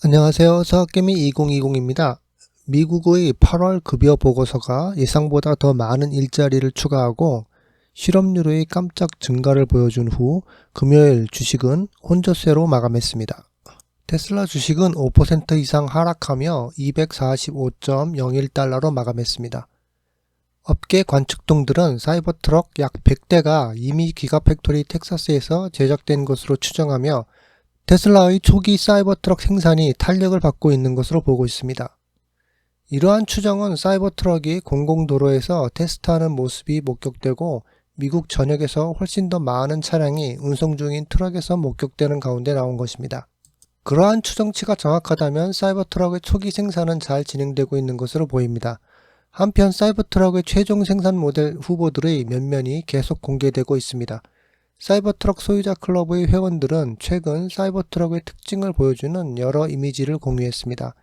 안녕하세요. 서학개미 2020입니다. 미국의 8월 급여 보고서가 예상보다 더 많은 일자리를 추가하고 실업률의 깜짝 증가를 보여준 후 금요일 주식은 혼조세로 마감했습니다. 테슬라 주식은 5% 이상 하락하며 245.01달러로 마감했습니다. 업계 관측통들은 사이버트럭 약 100대가 이미 기가팩토리 텍사스에서 제작된 것으로 추정하며 테슬라의 초기 사이버트럭 생산이 탄력을 받고 있는 것으로 보고 있습니다. 이러한 추정은 사이버트럭이 공공도로에서 테스트하는 모습이 목격되고 미국 전역에서 훨씬 더 많은 차량이 운송 중인 트럭에서 목격되는 가운데 나온 것입니다. 그러한 추정치가 정확하다면 사이버트럭의 초기 생산은 잘 진행되고 있는 것으로 보입니다. 한편 사이버트럭의 최종 생산 모델 후보들의 면면이 계속 공개되고 있습니다. 사이버트럭 소유자 클럽의 회원들은 최근 사이버트럭의 특징을 보여주는 여러 이미지를 공유했습니다.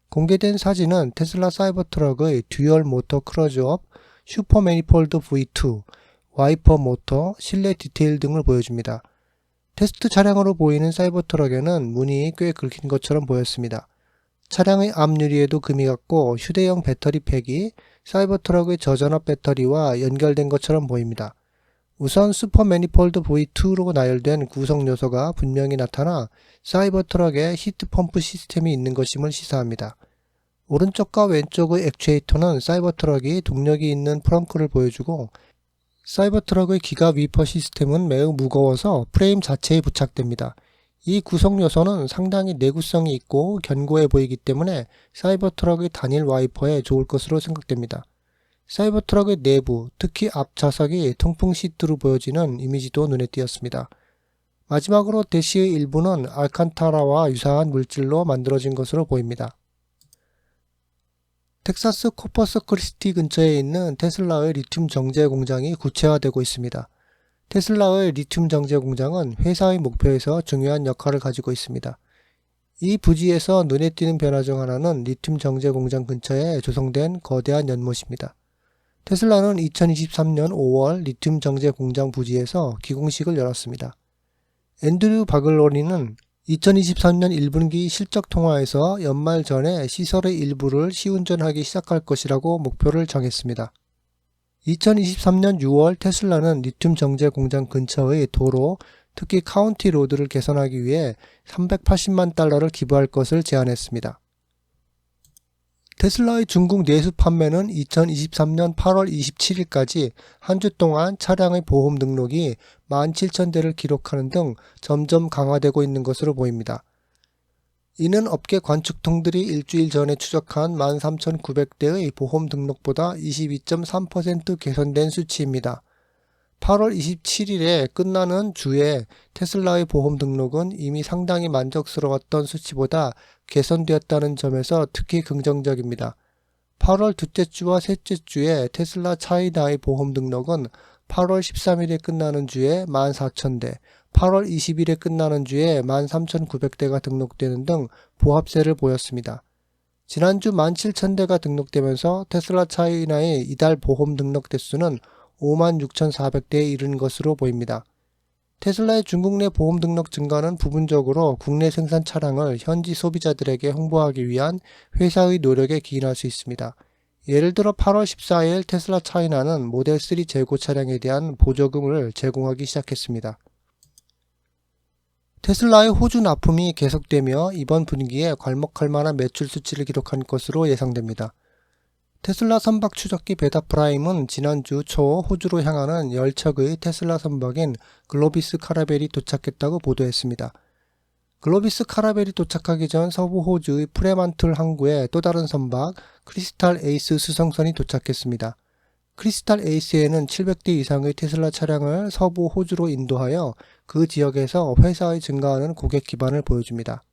공개된 사진은 테슬라 사이버트럭의 듀얼 모터 크로즈업, 슈퍼 매니폴드 V2, 와이퍼 모터, 실내 디테일 등을 보여줍니다. 테스트 차량으로 보이는 사이버트럭에는 문이 꽤 긁힌 것처럼 보였습니다. 차량의 앞유리에도 금이 갔고 휴대용 배터리 팩이 사이버트럭의 저전압 배터리와 연결된 것처럼 보입니다. 우선 슈퍼 매니폴드 V2로 나열된 구성 요소가 분명히 나타나 사이버트럭에 히트펌프 시스템이 있는 것임을 시사합니다. 오른쪽과 왼쪽의 액추에이터는 사이버트럭이 동력이 있는 프렁크를 보여주고 사이버트럭의 기가 위퍼 시스템은 매우 무거워서 프레임 자체에 부착됩니다. 이 구성 요소는 상당히 내구성이 있고 견고해 보이기 때문에 사이버트럭의 단일 와이퍼에 좋을 것으로 생각됩니다. 사이버트럭의 내부, 특히 앞좌석이 통풍 시트로 보여지는 이미지도 눈에 띄었습니다. 마지막으로 대시의 일부는 알칸타라와 유사한 물질로 만들어진 것으로 보입니다. 텍사스 코퍼스 크리스티 근처에 있는 테슬라의 리튬 정제 공장이 구체화되고 있습니다. 테슬라의 리튬 정제 공장은 회사의 목표에서 중요한 역할을 가지고 있습니다. 이 부지에서 눈에 띄는 변화 중 하나는 리튬 정제 공장 근처에 조성된 거대한 연못입니다. 테슬라는 2023년 5월 리튬 정제 공장 부지에서 기공식을 열었습니다. 앤드류 바글로니는 2023년 1분기 실적 통화에서 연말 전에 시설의 일부를 시운전하기 시작할 것이라고 목표를 정했습니다. 2023년 6월 테슬라는 리튬 정제 공장 근처의 도로, 특히 카운티 로드를 개선하기 위해 380만 달러를 기부할 것을 제안했습니다. 테슬라의 중국 내수 판매는 2023년 8월 27일까지 한 주 동안 차량의 보험 등록이 17,000대를 기록하는 등 점점 강화되고 있는 것으로 보입니다. 이는 업계 관측통들이 일주일 전에 추적한 13,900대의 보험 등록보다 22.3% 개선된 수치입니다. 8월 27일에 끝나는 주에 테슬라의 보험 등록은 이미 상당히 만족스러웠던 수치보다 개선되었다는 점에서 특히 긍정적입니다. 8월 둘째 주와 셋째 주에 테슬라 차이나의 보험 등록은 8월 13일에 끝나는 주에 14,000대, 8월 20일에 끝나는 주에 13,900대가 등록되는 등 보합세를 보였습니다. 지난주 17,000대가 등록되면서 테슬라 차이나의 이달 보험 등록 대수는 56,400대에 이른 것으로 보입니다. 테슬라의 중국 내 보험 등록 증가는 부분적으로 국내 생산 차량을 현지 소비자들에게 홍보하기 위한 회사의 노력에 기인할 수 있습니다. 예를 들어 8월 14일 테슬라 차이나는 모델 3 재고 차량에 대한 보조금을 제공하기 시작했습니다. 테슬라의 호주 납품이 계속되며 이번 분기에 괄목할 만한 매출 수치를 기록한 것으로 예상됩니다. 테슬라 선박 추적기 베타 프라임은 지난주 초 호주로 향하는 10척의 테슬라 선박인 글로비스 카라벨이 도착했다고 보도했습니다. 글로비스 카라벨이 도착하기 전 서부 호주의 프레만틀 항구에 또 다른 선박 크리스탈 에이스 수송선이 도착했습니다. 크리스탈 에이스에는 700대 이상의 테슬라 차량을 서부 호주로 인도하여 그 지역에서 회사의 증가하는 고객 기반을 보여줍니다.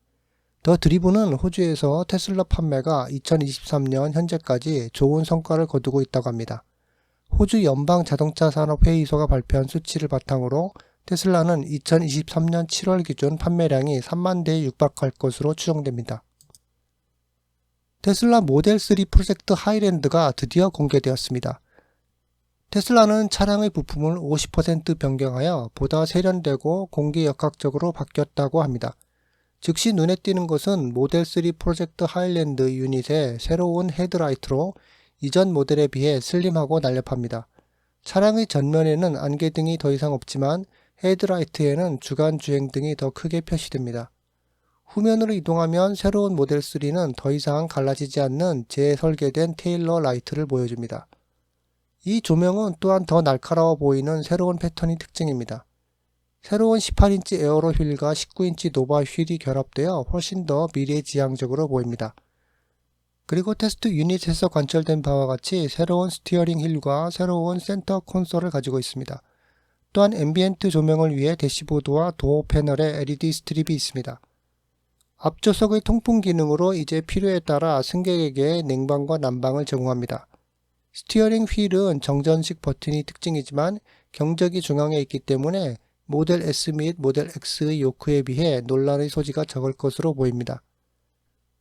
더 드리븐은 호주에서 테슬라 판매가 2023년 현재까지 좋은 성과를 거두고 있다고 합니다. 호주 연방자동차산업회의소가 발표한 수치를 바탕으로 테슬라는 2023년 7월 기준 판매량이 3만 대에 육박할 것으로 추정됩니다. 테슬라 모델 3 프로젝트 하이랜드가 드디어 공개되었습니다. 테슬라는 차량의 부품을 50% 변경하여 보다 세련되고 공기역학적으로 바뀌었다고 합니다. 즉시 눈에 띄는 것은 모델 3 프로젝트 하일랜드 유닛의 새로운 헤드라이트로 이전 모델에 비해 슬림하고 날렵합니다. 차량의 전면에는 안개등이 더 이상 없지만 헤드라이트에는 주간 주행등이 더 크게 표시됩니다. 후면으로 이동하면 새로운 모델 3는 더 이상 갈라지지 않는 재설계된 테일러 라이트를 보여줍니다. 이 조명은 또한 더 날카로워 보이는 새로운 패턴이 특징입니다. 새로운 18인치 에어로 휠과 19인치 노바 휠이 결합되어 훨씬 더 미래지향적으로 보입니다. 그리고 테스트 유닛에서 관철된 바와 같이 새로운 스티어링 휠과 새로운 센터 콘솔을 가지고 있습니다. 또한 앰비엔트 조명을 위해 대시보드와 도어 패널에 LED 스트립이 있습니다. 앞좌석의 통풍 기능으로 이제 필요에 따라 승객에게 냉방과 난방을 제공합니다. 스티어링 휠은 정전식 버튼이 특징이지만 경적이 중앙에 있기 때문에 모델 S 및 모델 X의 요크에 비해 논란의 소지가 적을 것으로 보입니다.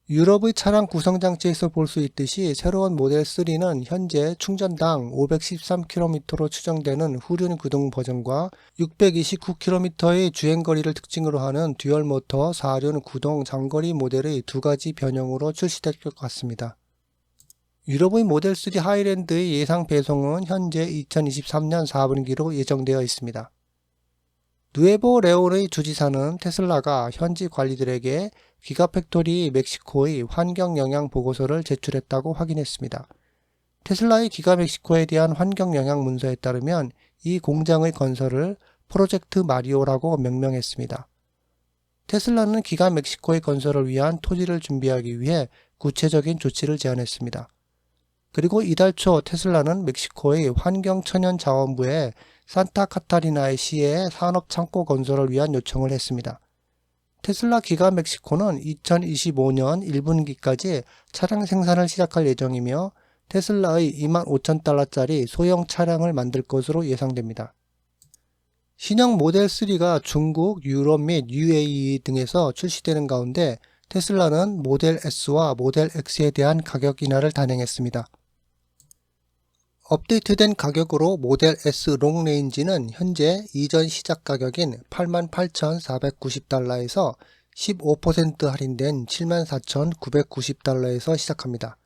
유럽의 차량 구성장치에서 볼 수 있듯이 새로운 모델 3는 현재 충전당 513km로 추정되는 후륜 구동 버전과 629km의 주행거리를 특징으로 하는 듀얼모터 4륜 구동 장거리 모델의 두 가지 변형으로 출시될 것 같습니다. 유럽의 모델 3 하일랜드의 예상 배송은 현재 2023년 4분기로 예정되어 있습니다. 누에보 레온의 주지사는 테슬라가 현지 관리들에게 기가팩토리 멕시코의 환경 영향 보고서를 제출했다고 확인했습니다. 테슬라의 기가멕시코에 대한 환경 영향 문서에 따르면 이 공장의 건설을 프로젝트 마리오라고 명명했습니다. 테슬라는 기가멕시코의 건설을 위한 토지를 준비하기 위해 구체적인 조치를 제안했습니다. 그리고 이달 초 테슬라는 멕시코의 환경천연자원부에 산타카타리나의 시의 산업창고 건설을 위한 요청을 했습니다. 테슬라 기가멕시코는 2025년 1분기까지 차량 생산을 시작할 예정이며 테슬라의 25,000달러짜리 소형 차량을 만들 것으로 예상됩니다. 신형 모델 3가 중국, 유럽 및 UAE 등에서 출시되는 가운데 테슬라는 모델 S와 모델 X에 대한 가격 인하를 단행했습니다. 업데이트된 가격으로 모델 S 롱레인지는 현재 이전 시작 가격인 88,490달러에서 15% 할인된 74,990달러에서 시작합니다.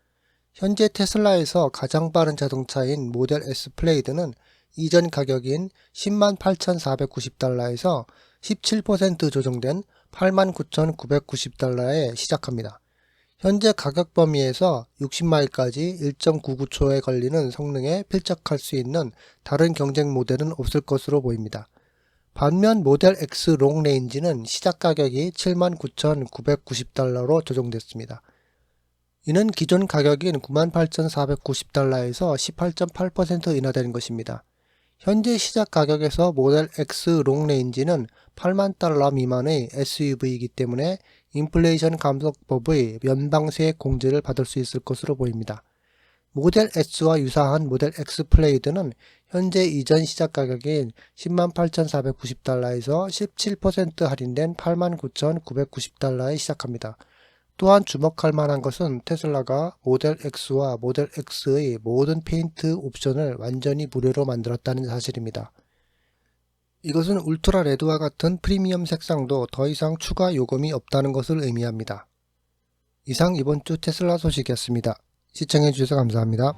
현재 테슬라에서 가장 빠른 자동차인 모델 S 플레이드는 이전 가격인 108,490달러에서 17% 조정된 89,990달러에 시작합니다. 현재 가격 범위에서 60마일까지 1.99초에 걸리는 성능에 필적할 수 있는 다른 경쟁 모델은 없을 것으로 보입니다. 반면 모델 X 롱레인지는 시작 가격이 79,990달러로 조정됐습니다. 이는 기존 가격인 98,490달러에서 18.8% 인하된 것입니다. 현재 시작 가격에서 모델 X 롱레인지는 8만 달러 미만의 SUV이기 때문에 인플레이션 감독법의 연방세 공제를 받을 수 있을 것으로 보입니다. 모델 S와 유사한 모델 X 플레이드는 현재 이전 시작 가격인 108,490달러에서 17% 할인된 89,990달러에 시작합니다. 또한 주목할 만한 것은 테슬라가 모델 X와 모델 X의 모든 페인트 옵션을 완전히 무료로 만들었다는 사실입니다. 이것은 울트라 레드와 같은 프리미엄 색상도 더 이상 추가 요금이 없다는 것을 의미합니다. 이상 이번 주 테슬라 소식이었습니다. 시청해주셔서 감사합니다.